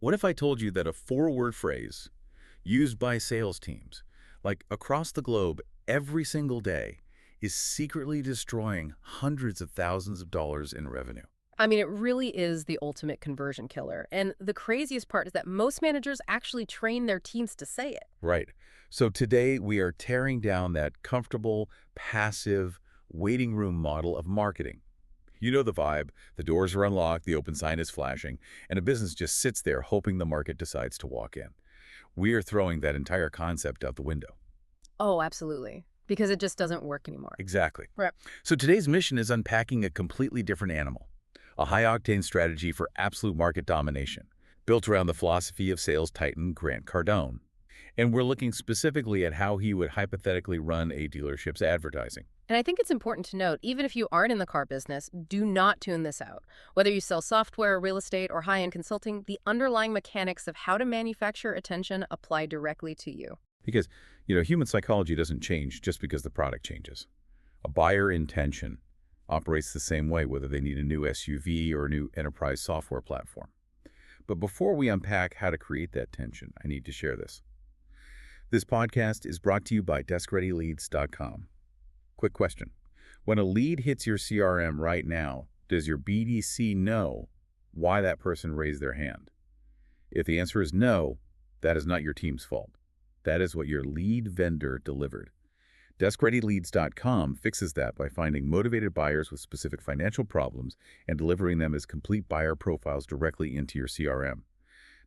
What if I told you that a four-word phrase used by sales teams, like across the globe every single day, is secretly destroying hundreds of thousands of dollars in revenue? I mean, it really is the ultimate conversion killer. And the craziest part is that most managers actually train their teams to say it. Right. So today we are tearing down that comfortable, passive, waiting room model of marketing. You know the vibe. The doors are unlocked, the open sign is flashing, and a business just sits there hoping the market decides to walk in. We are throwing that entire concept out the window. Oh, absolutely. Because it just doesn't work anymore. Exactly. Right. So today's mission is unpacking a completely different animal, a high-octane strategy for absolute market domination, built around the philosophy of sales titan Grant Cardone. And we're looking specifically at how he would hypothetically run a dealership's advertising. And I think it's important to note, even if you aren't in the car business, do not tune this out. Whether you sell software, real estate, or high-end consulting, the underlying mechanics of how to manufacture attention apply directly to you. Because, human psychology doesn't change just because the product changes. A buyer intention operates the same way, whether they need a new SUV or a new enterprise software platform. But before we unpack how to create that tension, I need to share this. This podcast is brought to you by DeskReadyLeads.com. Quick question. When a lead hits your CRM right now, does your BDC know why that person raised their hand? If the answer is no, that is not your team's fault. That is what your lead vendor delivered. DeskReadyLeads.com fixes that by finding motivated buyers with specific financial problems and delivering them as complete buyer profiles directly into your CRM.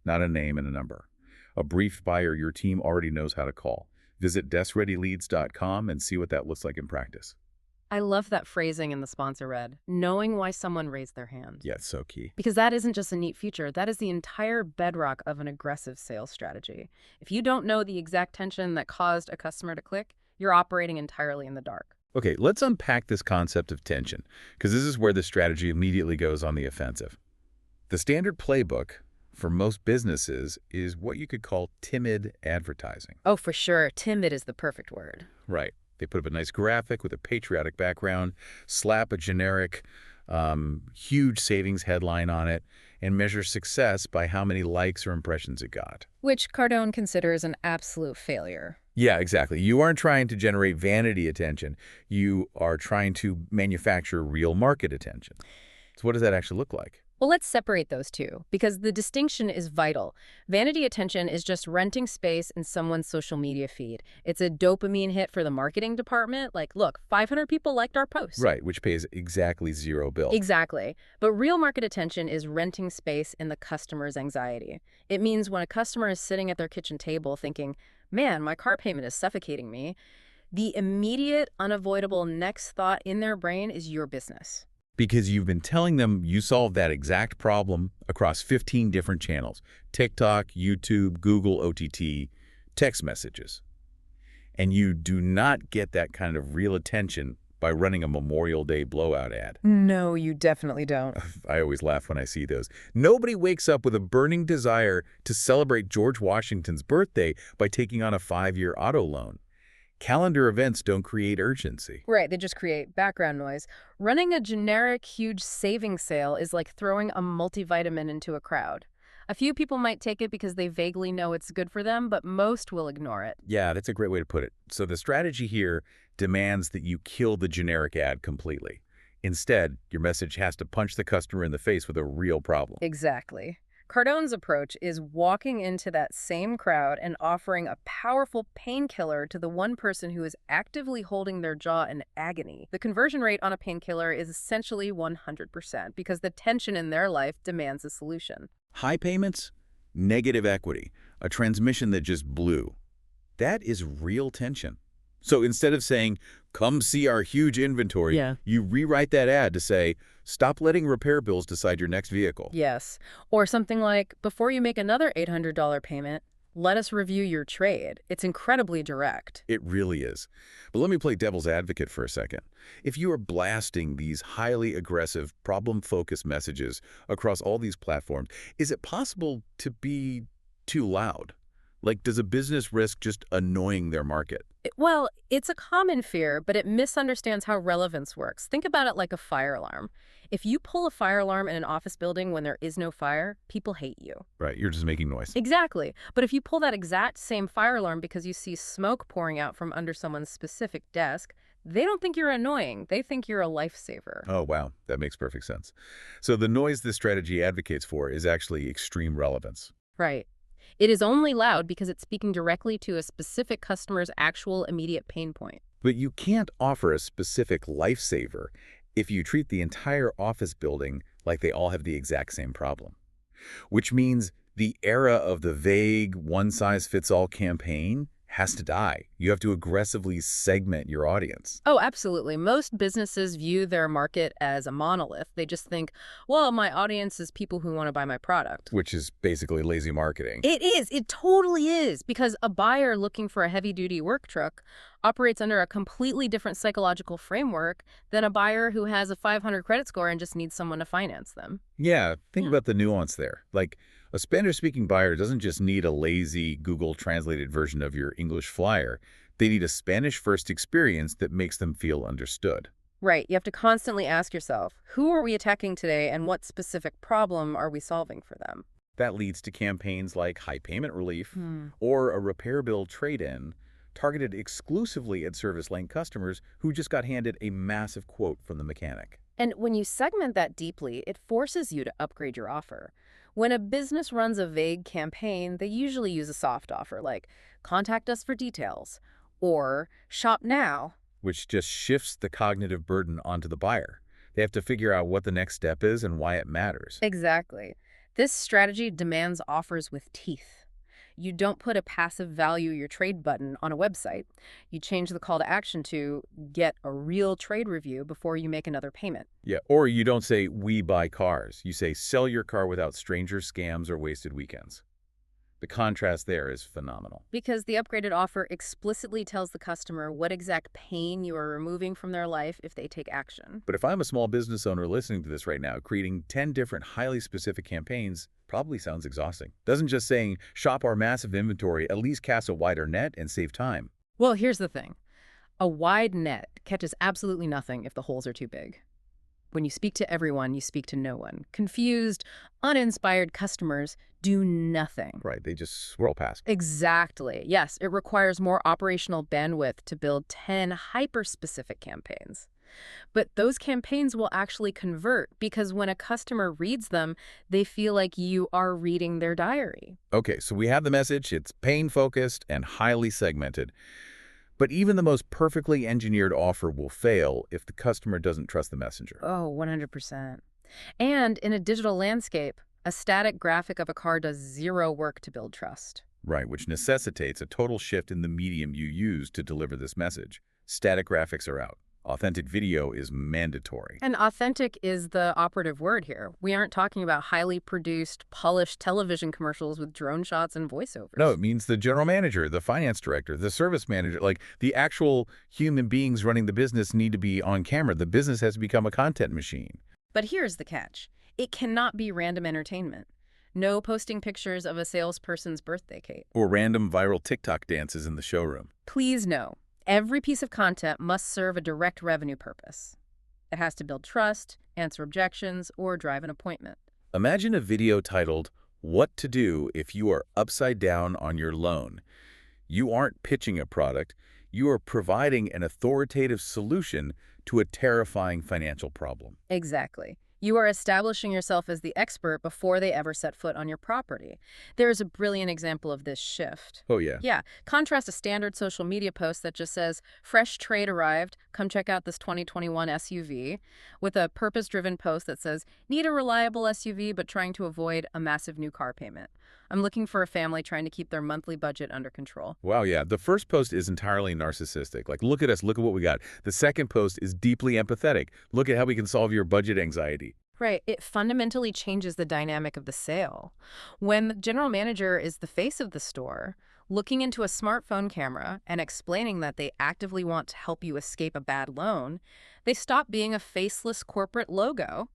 Not a name and a number. A brief buyer your team already knows how to call. Visit DeskReadyLeads.com and see what that looks like in practice. I love that phrasing in the sponsor read, knowing why someone raised their hand. Yeah, it's so key. Because that isn't just a neat feature, that is the entire bedrock of an aggressive sales strategy. If you don't know the exact tension that caused a customer to click, you're operating entirely in the dark. Okay, let's unpack this concept of tension, because this is where the strategy immediately goes on the offensive. The standard playbook for most businesses is what you could call timid advertising. Oh, for sure. Timid is the perfect word. Right. They put up a nice graphic with a patriotic background, slap a generic, huge savings headline on it, and measure success by how many likes or impressions it got. Which Cardone considers an absolute failure. Yeah, exactly. You aren't trying to generate vanity attention. You are trying to manufacture real market attention. So what does that actually look like? Well, let's separate those two, because the distinction is vital. Vanity attention is just renting space in someone's social media feed. It's a dopamine hit for the marketing department. Like, look, 500 people liked our post. Right, which pays exactly zero bill. Exactly. But real market attention is renting space in the customer's anxiety. It means when a customer is sitting at their kitchen table thinking, man, my car payment is suffocating me, the immediate, unavoidable next thought in their brain is your business. Because you've been telling them you solved that exact problem across 15 different channels: TikTok, YouTube, Google, OTT, text messages. And you do not get that kind of real attention by running a Memorial Day blowout ad. No, you definitely don't. I always laugh when I see those. Nobody wakes up with a burning desire to celebrate George Washington's birthday by taking on a 5-year auto loan. Calendar events don't create urgency. Right, they just create background noise. Running a generic, huge savings sale is like throwing a multivitamin into a crowd. A few people might take it because they vaguely know it's good for them, but most will ignore it. Yeah, that's a great way to put it. So the strategy here demands that you kill the generic ad completely. Instead, your message has to punch the customer in the face with a real problem. Exactly. Cardone's approach is walking into that same crowd and offering a powerful painkiller to the one person who is actively holding their jaw in agony. The conversion rate on a painkiller is essentially 100% because the tension in their life demands a solution. High payments, negative equity, a transmission that just blew. That is real tension. So instead of saying, come see our huge inventory, you rewrite that ad to say, stop letting repair bills decide your next vehicle. Yes. Or something like, before you make another $800 payment, let us review your trade. It's incredibly direct. It really is. But let me play devil's advocate for a second. If you are blasting these highly aggressive, problem-focused messages across all these platforms, is it possible to be too loud? Like, does a business risk just annoying their market? Well, it's a common fear, but it misunderstands how relevance works. Think about it like a fire alarm. If you pull a fire alarm in an office building when there is no fire, people hate you. Right, you're just making noise. Exactly. But if you pull that exact same fire alarm because you see smoke pouring out from under someone's specific desk, they don't think you're annoying. They think you're a lifesaver. Oh, wow, that makes perfect sense. So the noise this strategy advocates for is actually extreme relevance. Right. It is only loud because it's speaking directly to a specific customer's actual immediate pain point. But you can't offer a specific lifesaver if you treat the entire office building like they all have the exact same problem. Which means the era of the vague, one-size-fits-all campaign has to die. You have to aggressively segment your audience. Oh, absolutely. Most businesses view their market as a monolith. They just think, well, my audience is people who want to buy my product. Which is basically lazy marketing. It is. It totally is. Because a buyer looking for a heavy-duty work truck operates under a completely different psychological framework than a buyer who has a 500 credit score and just needs someone to finance them. Yeah, think about the nuance there. Like, a Spanish-speaking buyer doesn't just need a lazy Google-translated version of your English flyer. They need a Spanish-first experience that makes them feel understood. Right. You have to constantly ask yourself, who are we attacking today and what specific problem are we solving for them? That leads to campaigns like high payment relief or a repair bill trade-in targeted exclusively at service lane customers who just got handed a massive quote from the mechanic. And when you segment that deeply, it forces you to upgrade your offer. When a business runs a vague campaign, they usually use a soft offer like, contact us for details, or shop now. Which just shifts the cognitive burden onto the buyer. They have to figure out what the next step is and why it matters. Exactly. This strategy demands offers with teeth. You don't put a passive value your trade button on a website. You change the call to action to get a real trade review before you make another payment. Yeah, or you don't say, we buy cars. You say, sell your car without stranger scams or wasted weekends. The contrast there is phenomenal. Because the upgraded offer explicitly tells the customer what exact pain you are removing from their life if they take action. But if I'm a small business owner listening to this right now, creating 10 different highly specific campaigns probably sounds exhausting. Doesn't just saying, shop our massive inventory, at least cast a wider net and save time. Well, here's the thing. A wide net catches absolutely nothing if the holes are too big. When you speak to everyone, you speak to no one. Confused, uninspired customers do nothing. Right, they just swirl past. Exactly. Yes, it requires more operational bandwidth to build 10 hyper-specific campaigns. But those campaigns will actually convert because when a customer reads them, they feel like you are reading their diary. Okay, so we have the message. It's pain-focused and highly segmented. But even the most perfectly engineered offer will fail if the customer doesn't trust the messenger. Oh, 100%. And in a digital landscape, a static graphic of a car does zero work to build trust. Right, which necessitates a total shift in the medium you use to deliver this message. Static graphics are out. Authentic video is mandatory. And authentic is the operative word here. We aren't talking about highly produced, polished television commercials with drone shots and voiceovers. No, it means the general manager, the finance director, the service manager, like the actual human beings running the business need to be on camera. The business has become a content machine. But here's the catch. It cannot be random entertainment. No posting pictures of a salesperson's birthday cake. Or random viral TikTok dances in the showroom. Please no. Every piece of content must serve a direct revenue purpose. It has to build trust, answer objections, or drive an appointment. Imagine a video titled, What to Do If You Are Upside Down on Your Loan. You aren't pitching a product, you are providing an authoritative solution to a terrifying financial problem. Exactly. You are establishing yourself as the expert before they ever set foot on your property. There is a brilliant example of this shift. Oh, yeah. Yeah. Contrast a standard social media post that just says, fresh trade arrived, come check out this 2021 SUV, with a purpose-driven post that says, need a reliable SUV but trying to avoid a massive new car payment. I'm looking for a family trying to keep their monthly budget under control. Wow, yeah. The first post is entirely narcissistic. Like, look at us, look at what we got. The second post is deeply empathetic. Look at how we can solve your budget anxiety. Right. It fundamentally changes the dynamic of the sale. When the general manager is the face of the store, looking into a smartphone camera and explaining that they actively want to help you escape a bad loan, they stop being a faceless corporate logo.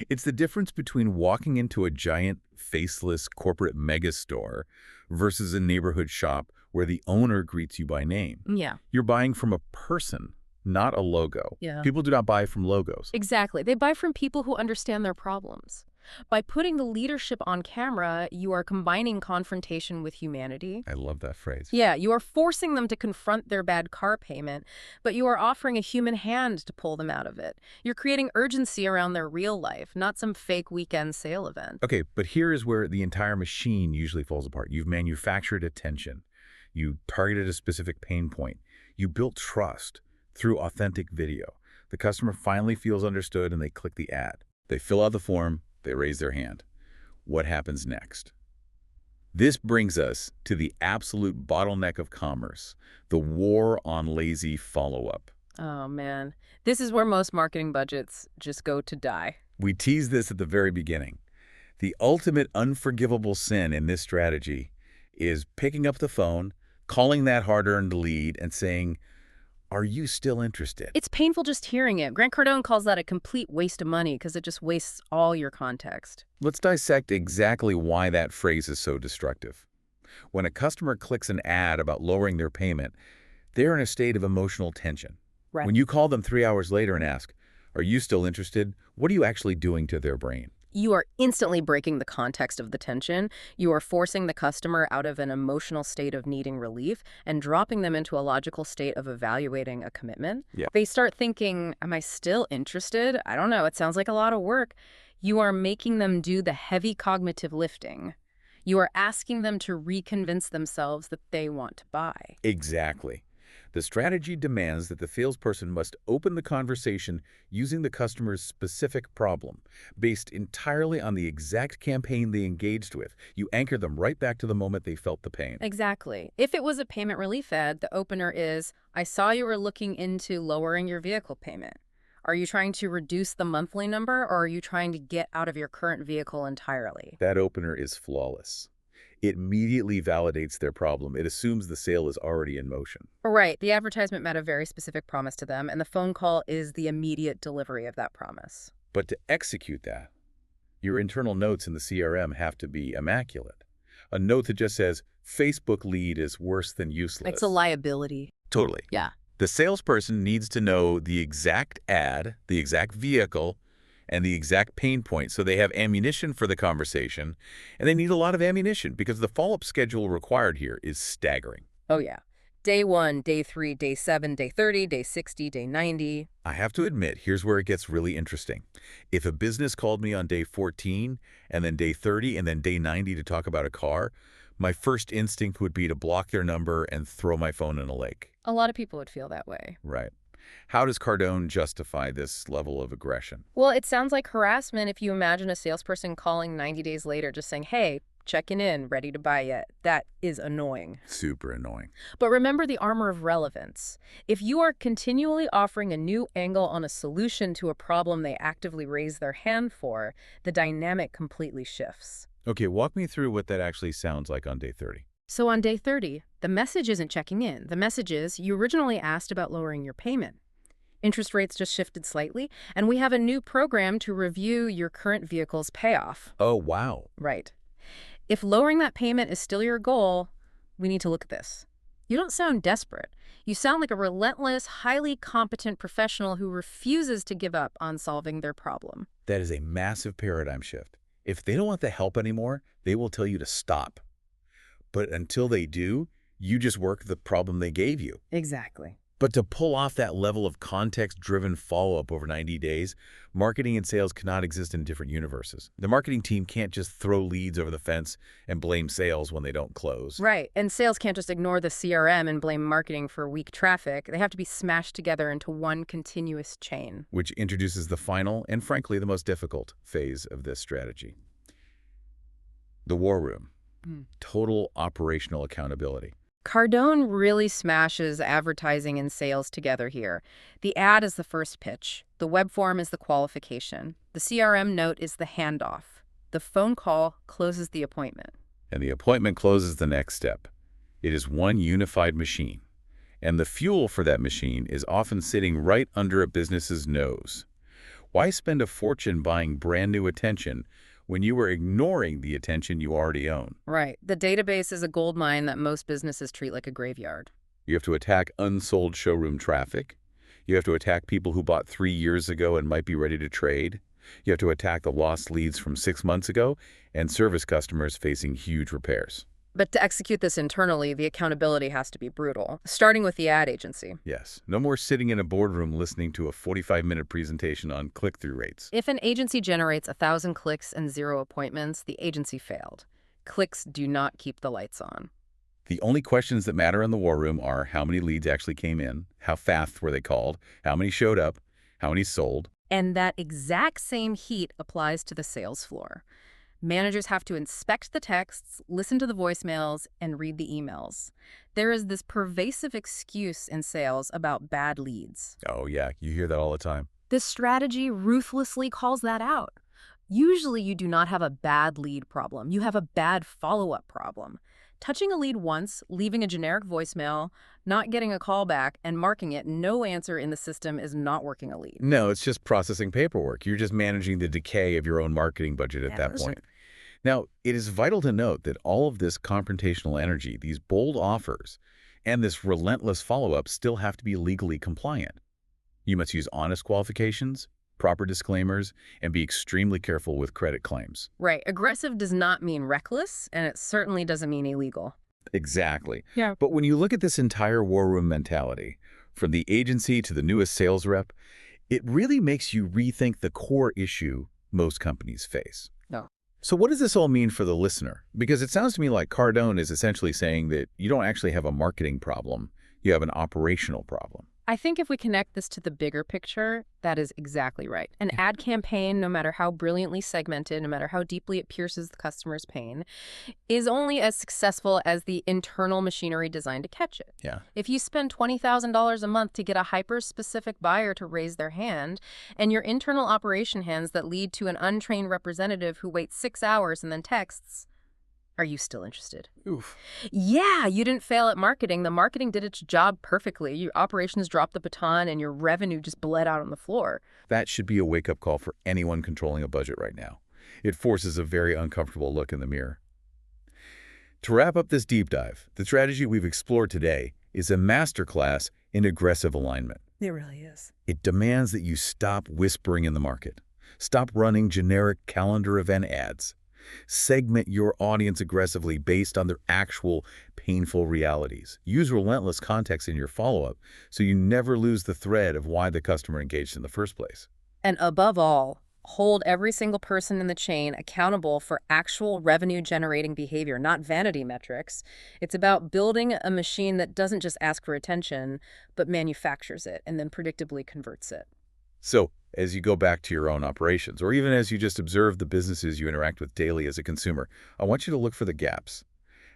It's the difference between walking into a giant, faceless corporate megastore versus a neighborhood shop where the owner greets you by name. Yeah. You're buying from a person, not a logo. Yeah. People do not buy from logos. Exactly. They buy from people who understand their problems. By putting the leadership on camera, you are combining confrontation with humanity. I love that phrase. Yeah, you are forcing them to confront their bad car payment, but you are offering a human hand to pull them out of it. You're creating urgency around their real life, not some fake weekend sale event. Okay, but here is where the entire machine usually falls apart. You've manufactured attention. You targeted a specific pain point. You built trust through authentic video. The customer finally feels understood and they click the ad. They fill out the form, they raise their hand. What happens next? This brings us to the absolute bottleneck of commerce, the war on lazy follow-up. Oh, man. This is where most marketing budgets just go to die. We teased this at the very beginning. The ultimate unforgivable sin in this strategy is picking up the phone, calling that hard-earned lead, and saying, "Are you still interested?" It's painful just hearing it. Grant Cardone calls that a complete waste of money because it just wastes all your context. Let's dissect exactly why that phrase is so destructive. When a customer clicks an ad about lowering their payment, they're in a state of emotional tension. Right. When you call them 3 hours later and ask, "Are you still interested?" what are you actually doing to their brain? You are instantly breaking the context of the tension. You are forcing the customer out of an emotional state of needing relief and dropping them into a logical state of evaluating a commitment. Yeah. They start thinking, am I still interested? I don't know. It sounds like a lot of work. You are making them do the heavy cognitive lifting. You are asking them to reconvince themselves that they want to buy. Exactly. The strategy demands that the salesperson must open the conversation using the customer's specific problem, based entirely on the exact campaign they engaged with. You anchor them right back to the moment they felt the pain. Exactly. If it was a payment relief ad, the opener is, I saw you were looking into lowering your vehicle payment. Are you trying to reduce the monthly number, or are you trying to get out of your current vehicle entirely? That opener is flawless. It immediately validates their problem. It assumes the sale is already in motion. Right. The advertisement met a very specific promise to them, and the phone call is the immediate delivery of that promise. But to execute that, your internal notes in the CRM have to be immaculate. A note that just says, Facebook lead is worse than useless. It's a liability. Totally. Yeah. The salesperson needs to know the exact ad, the exact vehicle, and the exact pain point, so they have ammunition for the conversation, and they need a lot of ammunition because the follow-up schedule required here is staggering. Oh, yeah. Day 1, day 3, day 7, day 30, day 60, day 90. I have to admit, here's where it gets really interesting. If a business called me on day 14, and then day 30, and then day 90 to talk about a car, my first instinct would be to block their number and throw my phone in a lake. A lot of people would feel that way. Right. How does Cardone justify this level of aggression? Well, it sounds like harassment if you imagine a salesperson calling 90 days later just saying, hey, checking in, ready to buy yet. That is annoying. Super annoying. But remember the armor of relevance. If you are continually offering a new angle on a solution to a problem they actively raise their hand for, the dynamic completely shifts. Okay, walk me through what that actually sounds like on day 30. So on day 30, the message isn't checking in. The message is, you originally asked about lowering your payment. Interest rates just shifted slightly, and we have a new program to review your current vehicle's payoff. Oh, wow. Right. If lowering that payment is still your goal, we need to look at this. You don't sound desperate. You sound like a relentless, highly competent professional who refuses to give up on solving their problem. That is a massive paradigm shift. If they don't want the help anymore, they will tell you to stop. But until they do, you just work the problem they gave you. Exactly. But to pull off that level of context-driven follow-up over 90 days, marketing and sales cannot exist in different universes. The marketing team can't just throw leads over the fence and blame sales when they don't close. Right. And sales can't just ignore the CRM and blame marketing for weak traffic. They have to be smashed together into one continuous chain. Which introduces the final and, frankly, the most difficult phase of this strategy. The war room. Total operational accountability. Cardone really smashes advertising and sales together here. The ad is the first pitch. The web form is the qualification. The CRM note is the handoff. The phone call closes the appointment. And the appointment closes the next step. It is one unified machine. And the fuel for that machine is often sitting right under a business's nose. Why spend a fortune buying brand new attention when you were ignoring the attention you already own? Right. The database is a gold mine that most businesses treat like a graveyard. You have to attack unsold showroom traffic. You have to attack people who bought 3 years ago and might be ready to trade. You have to attack the lost leads from 6 months ago and service customers facing huge repairs. But to execute this internally, the accountability has to be brutal, starting with the ad agency. Yes, no more sitting in a boardroom listening to a 45-minute presentation on click-through rates. If an agency generates 1,000 clicks and 0 appointments, the agency failed. Clicks do not keep the lights on. The only questions that matter in the war room are how many leads actually came in, how fast were they called, how many showed up, how many sold. And that exact same heat applies to the sales floor. Managers have to inspect the texts, listen to the voicemails, and read the emails. There is this pervasive excuse in sales about bad leads. Oh yeah, you hear that all the time. This strategy ruthlessly calls that out. Usually you do not have a bad lead problem. You have a bad follow-up problem. Touching a lead once, leaving a generic voicemail, not getting a call back, and marking it no answer in the system is not working a lead. No, it's just processing paperwork. You're just managing the decay of your own marketing budget at that point. Now, it is vital to note that all of this confrontational energy, these bold offers, and this relentless follow-up still have to be legally compliant. You must use honest qualifications, proper disclaimers, and be extremely careful with credit claims. Right. Aggressive does not mean reckless, and it certainly doesn't mean illegal. Exactly. Yeah. But when you look at this entire war room mentality, from the agency to the newest sales rep, it really makes you rethink the core issue most companies face. No. So what does this all mean for the listener? Because it sounds to me like Cardone is essentially saying that you don't actually have a marketing problem, you have an operational problem. I think if we connect this to the bigger picture, that is exactly right. An ad campaign, no matter how brilliantly segmented, no matter how deeply it pierces the customer's pain, is only as successful as the internal machinery designed to catch it. Yeah. If you spend $20,000 a month to get a hyper-specific buyer to raise their hand, and your internal operation hands that lead to an untrained representative who waits 6 hours and then texts, are you still interested? Oof. Yeah, you didn't fail at marketing. The marketing did its job perfectly. Your operations dropped the baton and your revenue just bled out on the floor. That should be a wake-up call for anyone controlling a budget right now. It forces a very uncomfortable look in the mirror. To wrap up this deep dive, the strategy we've explored today is a masterclass in aggressive alignment. It really is. It demands that you stop whispering in the market. Stop running generic calendar event ads. Segment your audience aggressively based on their actual painful realities. Use relentless context in your follow-up so you never lose the thread of why the customer engaged in the first place. And above all, hold every single person in the chain accountable for actual revenue-generating behavior, not vanity metrics. It's about building a machine that doesn't just ask for attention, but manufactures it and then predictably converts it. So, as you go back to your own operations, or even as you just observe the businesses you interact with daily as a consumer, I want you to look for the gaps.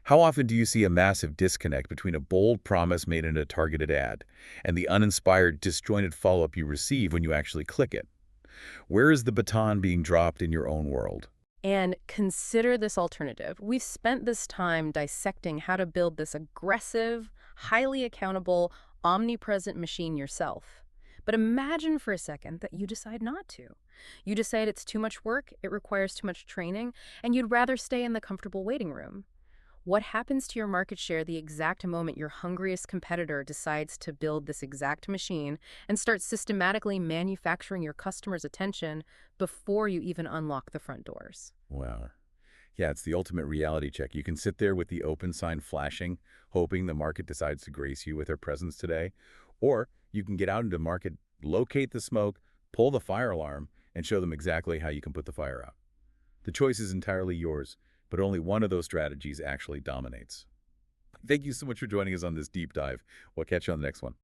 How often do you see a massive disconnect between a bold promise made in a targeted ad and the uninspired, disjointed follow-up you receive when you actually click it? Where is the baton being dropped in your own world? And consider this alternative. We've spent this time dissecting how to build this aggressive, highly accountable, omnipresent machine yourself. But imagine for a second that you decide not to. You decide it's too much work, it requires too much training, and you'd rather stay in the comfortable waiting room. What happens to your market share the exact moment your hungriest competitor decides to build this exact machine and start systematically manufacturing your customers' attention before you even unlock the front doors? Wow. Yeah, it's the ultimate reality check. You can sit there with the open sign flashing, hoping the market decides to grace you with their presence today, or you can get out into the market, locate the smoke, pull the fire alarm, and show them exactly how you can put the fire out. The choice is entirely yours, but only one of those strategies actually dominates. Thank you so much for joining us on this deep dive. We'll catch you on the next one.